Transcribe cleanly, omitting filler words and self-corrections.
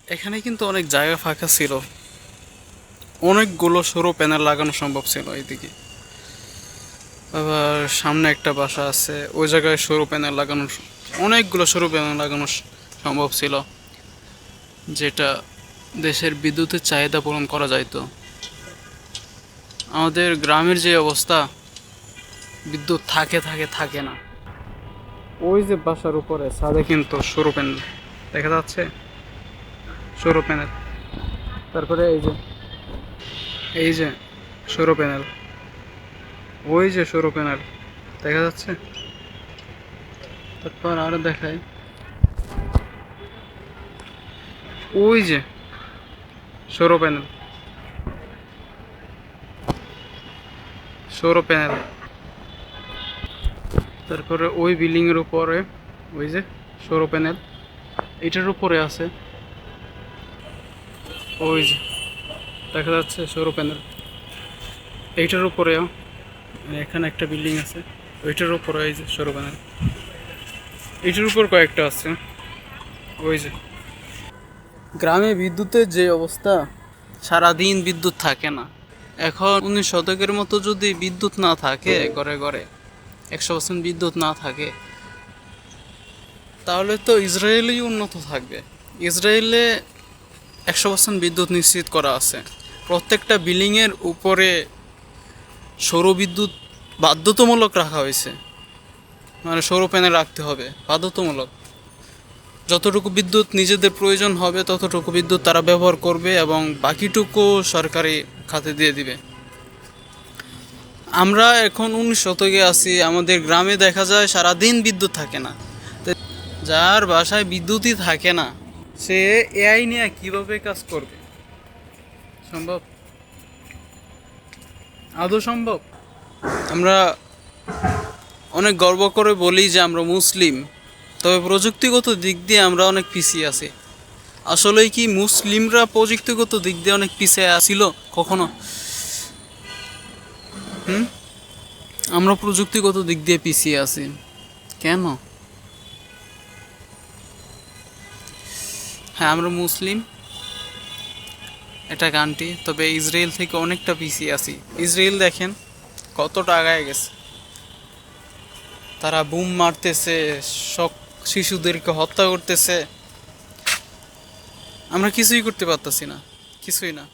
এখানে কিন্তু অনেক জায়গা ফাঁকা ছিল, অনেকগুলো সরু প্যানেল লাগানো সম্ভব ছিল এইদিকে। আবার সামনে একটা বাসা আছে, ওই জায়গায় সরু প্যানেল লাগানো, অনেকগুলো সরু প্যানেল লাগানো সম্ভব ছিল, যেটা দেশের বিদ্যুতের চাহিদা পূরণ করা যাইতো। আমাদের গ্রামের যে অবস্থা, বিদ্যুৎ থাকে থাকে থাকে না। ওই যে বাসার উপরে ছাদে কিন্তু সরু প্যানেল দেখা যাচ্ছে, সরু প্যানেল। তারপরে এই যে সৌর প্যানেল, ওই যে সৌর প্যানেল দেখা যাচ্ছে। তারপর আরো দেখাই, ওই যে সৌর প্যানেল, সৌর প্যানেল। তারপরে ওই বিল্ডিং এর উপরে ওই যে সৌর প্যানেল, এটার উপরে আছে, ওই যে দেখা যাচ্ছে সৌর প্যানেল। এইটার উপরেও এখানে একটা বিল্ডিং আছে, ওইটার উপরে এই যে সৌর প্যানেল, এইটার উপর কয়েকটা আছে। ওই যে গ্রামে বিদ্যুতের যে অবস্থা, সারাদিন বিদ্যুৎ থাকে না। এখন 19 শতকের মতো যদি বিদ্যুৎ না থাকে, ঘরে ঘরে 100% বিদ্যুৎ না থাকে, তাহলে তো ইসরায়েলই উন্নত থাকবে। ইসরায়েলে 100% বিদ্যুৎ নিশ্চিত করা আছে। প্রত্যেকটা বিল্ডিংয়ের উপরে সৌর বিদ্যুৎ বাধ্যতামূলক রাখা হয়েছে, মানে সৌর প্যানেল রাখতে হবে বাধ্যতামূলক। যতটুকু বিদ্যুৎ নিজেদের প্রয়োজন হবে ততটুকু বিদ্যুৎ তারা ব্যবহার করবে এবং বাকিটুকু সরকারি খাতে দিয়ে দিবে। আমরা এখন 19 শতকে আছি, আমাদের গ্রামে দেখা যায় সারাদিন বিদ্যুৎ থাকে না। যার বাসায় বিদ্যুৎই থাকে না, সে এআই নিয়ে কিভাবে কাজ করবে? সম্ভব? আদৌ সম্ভব? আমরা অনেক গর্ব করে বলি যে আমরা মুসলিম, তবে প্রযুক্তিগত দিক দিয়ে আমরা অনেক পিছিয়ে আছি। আসলেই কি মুসলিমরা প্রযুক্তিগত দিক দিয়ে অনেক পিছিয়ে ছিল কখনো? আমরা প্রযুক্তিগত দিক দিয়ে পিছিয়ে আছি কেন? হ্যাঁ, আমরা মুসলিম, এটা কান্ট্রি, তবে ইসরায়েল থেকে অনেকটা পিছিয়ে আছি। ইসরায়েল দেখেন কতটা আগায় গেছে, তারা বুম মারতেছে, সব শিশুদেরকে হত্যা করতেছে। আমরা কিছুই করতে পারতেছি না, কিছুই না।